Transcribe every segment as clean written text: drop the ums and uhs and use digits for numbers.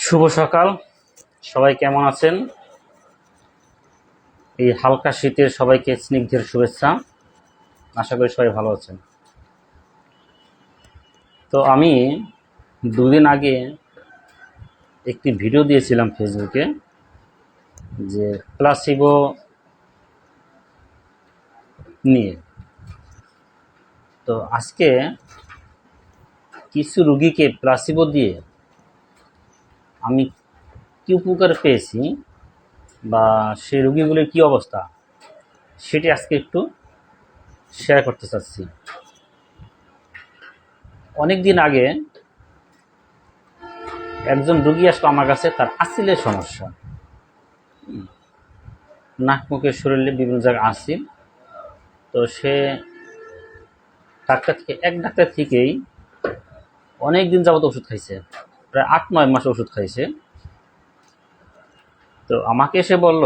শুভ সকাল। সবাই কেমন আছেন? এই হালকা শীতের সবাইকে স্নিগ্ধের শুভেচ্ছা। আশা করি সবাই ভালো আছেন। তো আমি দুদিন আগে একটি ভিডিও দিয়েছিলাম ফেসবুকে, যে প্লাসিবো নিয়ে। তো আজকে কিছু রুগীকে প্লাসিবো দিয়ে আমি কি উপকার পেয়েছি বা সেই রুগীগুলির কি অবস্থা, সেটি আজকে একটু শেয়ার করতে চাচ্ছি। অনেক দিন আগে একজন রুগী আসলো আমার কাছে, তার আসিলের সমস্যা, নাক মুখের শরীরে বিভিন্ন জায়গায় আসিল। তো সে এক ডাক্তার থেকেই অনেক দিন যাবত ওষুধ খাইছে, প্রায় 8-9 মাস ওষুধ খাইছে। তো আমাকে এসে বলল,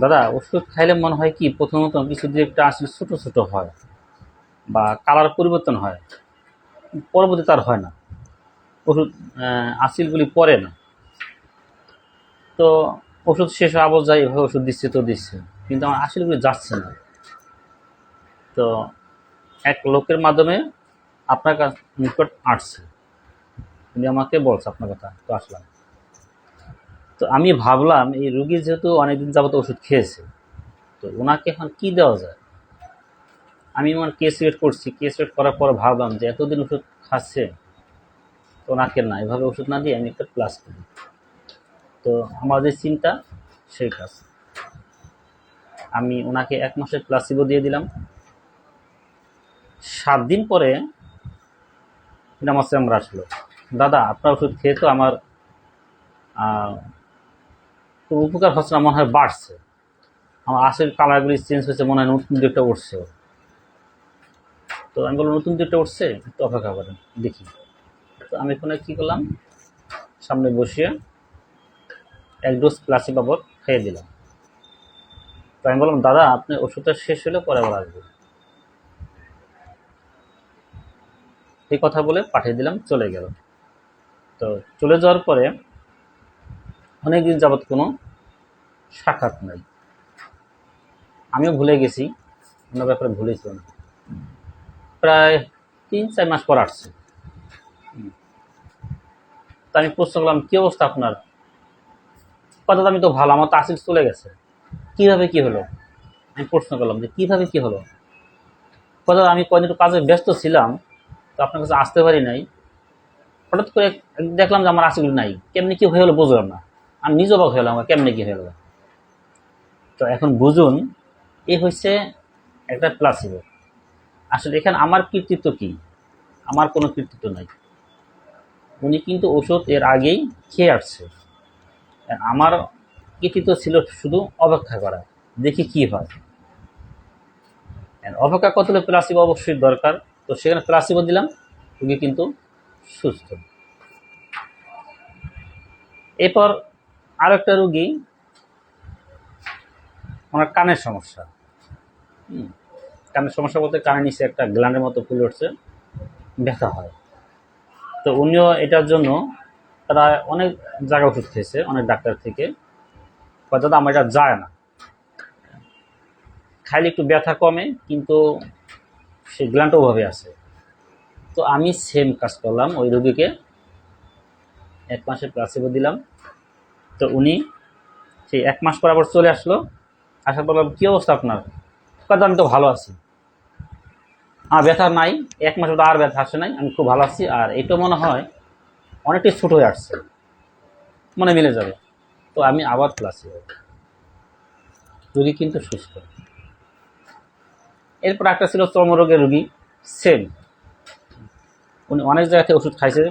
দাদা ওষুধ খাইলে মনে হয় কি প্রথমত কিছু দিয়ে একটা আসলে ছোটো ছোটো হয় বা কালার পরিবর্তন হয়, পরবর্তী তার হয় না, ওষুধ আসিলগুলি পরে না। তো ওষুধ শেষ আবার যাই, এভাবে ওষুধ দিচ্ছে তো দিচ্ছে, কিন্তু আমার আসিলগুলি যাচ্ছে না। তো এক লোকের মাধ্যমে আপনার নিকট আসছে, উনি আমাকে বলছে আপনার কথা, তো আসলাম। তো আমি ভাবলাম এই রুগী যেহেতু অনেকদিন যাবত ওষুধ খেয়েছে, তো ওনাকে এখন কি দেওয়া যায়। আমি আমার কেস রেট করছি, কেস রেট করার পর ভাবলাম যে এতদিন ওষুধ খাচ্ছে, তো ওনাকে না, এভাবে ওষুধ না দিয়ে আমি একটা প্লাস করি। তো আমার যে চিন্তা সেই কাজ, আমি ওনাকে 1 মাসের প্লাসিবো দিয়ে দিলাম। 7 দিন পরে আমার চেম্বার আসলো, দাদা আপনার ওষুধ খেয়ে তো আমার কোনো উপকার হচ্ছে না, মনে হয় বাড়ছে, আমার আসল কালারগুলি চেঞ্জ হয়েছে, মনে হয় নতুন দিকটা উঠছে। তো আমি বললাম নতুন দিকটা উঠছে, একটু অপেক্ষা করেন দেখি। তো আমি এখানে কী করলাম, সামনে বসিয়ে 1 ডোজ প্লাসিবো খেয়ে দিলাম। তো আমি বললাম দাদা আপনি ওষুধটা শেষ হলে পরে আবার আসবে, এই কথা বলে পাঠিয়ে দিলাম, চলে গেল। তো চলে যাওয়ার পরে অনেক দিন যাবৎ কোনো সাক্ষাৎ নাই, আমিও ভুলে গেছি, অন্য ব্যাপারে ভুলেছিল না। প্রায় 3-4 মাস পর আসছে। তো আমি প্রশ্ন করলাম কী অবস্থা আপনার? কথা আমি তো ভালো, আমার তো আসিল চলে গেছে, কীভাবে কী হলো? আমি প্রশ্ন করলাম যে কীভাবে কী হলো। কথা আমি কদিন একটু কাজে ব্যস্ত ছিলাম, তো আপনার কাছে আসতে পারি নাই। হঠাৎ করে দেখলাম যে আমার আসিল নাই, কেমনি কী হয়ে হলো বুঝলাম না, আমি নিজে অবাক হয়ে গেলাম কেমনি কী হয়ে গেল। তো এখন বুঝুন, এই হচ্ছে একটা প্লাসিবো। আসলে এখানে আমার কৃতিত্ব কি? আমার কোনো কৃতিত্ব নাই, উনি কিন্তু ওষুধ এর আগেই খেয়ে আসছে। আমার কৃতিত্ব ছিল শুধু অপেক্ষা করা, দেখি কি হয়। অপেক্ষা করতে হলে প্লাসিবো অবশ্যই দরকার। তো সেখানে প্লাসিবো দিলাম, রুগী কিন্তু সুস্থ। এরপর আরও একটা রুগী, ওনার কানের সমস্যা। কানের সমস্যা বলতে কানের নিচে একটা গ্ল্যান্ডের মতো ফুলে উঠছে, ব্যথা হয়। তো উনিও এটার জন্য তারা অনেক জায়গায় ওষুধ খেয়েছে, অনেক ডাক্তার থেকে, হয়তো আমার এটা যায় না, খাইলে একটু ব্যথা কমে কিন্তু সে গ্ল্যান্ড ওভাবে আছে। তো আমি সেম কাজ করলাম, ওই রোগীকে 1 মাসের প্লাসিবো দিলাম। তো উনি সেই 1 মাস পর আবার চলে আসলো, আসার পর বললাম কী অবস্থা আপনার? কথা আমি তো ভালো আছি, আর ব্যথা নাই, 1 মাস আর ব্যথা আসে নাই, আমি খুব ভালো আছি, আর এটা মনে হয় অনেকটাই ছোট হয়ে আসছে, মনে মিলে যাবে। তো আমি আবার প্লাসিবো, রুগী কিন্তু সুস্থ। এরপর একটা ছিল চর্মরোগের রুগী, সেম, উনি অনেক জায়গা থেকে ওষুধ খাইছে।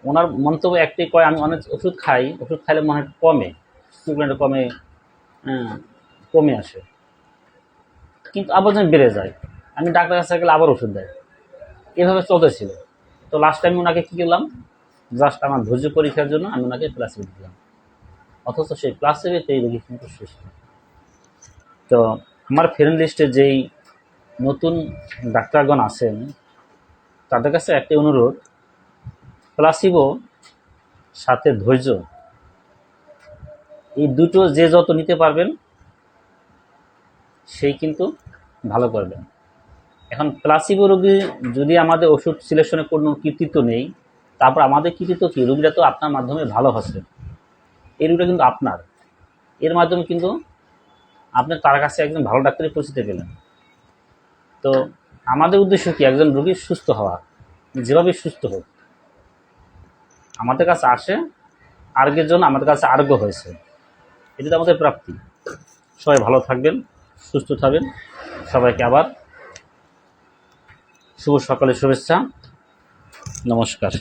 ওনার মন্তব্য একটাই, কয় আমি অনেক ওষুধ খাই, ওষুধ খাইলে মনে হয় কমে, ট্রিটমেন্টে কমে, কমে আসে, কিন্তু আবার যেন বেড়ে যায়। আমি ডাক্তার কাছে গেলে আবার ওষুধ দেয়, এভাবে চলতেছিল। তো লাস্ট টাইম ওনাকে কী করলাম, জাস্ট আমার ধৈর্য পরীক্ষার জন্য আমি ওনাকে প্লাসিবো দিলাম, অথচ সেই প্লাসিবোতে এই রোগী কিন্তু সুস্থ। তো আমার ফ্রেন্ড লিস্টে যেই নতুন ডাক্তারগণ আছেন, তাদের কাছে একটি অনুরোধ, প্লাসিবো সাথে ধৈর্য, এই দুটো যে যত নিতে পারবেন সেই কিন্তু ভালো করবেন। এখন প্লাসিবো রোগী যদি আমাদের ওষুধ সিলেকশনে কোনো কৃতিত্ব নেই, তারপর আমাদের কৃতিত্ব কী, রোগীটা তো আপনার মাধ্যমে ভালো হচ্ছে, এই রোগীটা কিন্তু আপনার, এর মাধ্যমে কিন্তু আপনি তার কাছে একজন ভালো ডাক্তারের পরিচিতি পেলেন। তো আমাদের উদ্দেশ্য কি, একজন রোগী সুস্থ হওয়া, যেভাবে সুস্থ হোক, আমাদের কাছে আসে আরোগ্যের জন্য, আমাদের কাছে আরোগ্য হয়েছে, এটা তো আমাদের প্রাপ্তি। সবাই ভালো থাকবেন, সুস্থ থাকবেন। সবাইকে আবার শুভ সকালের শুভেচ্ছা, নমস্কার।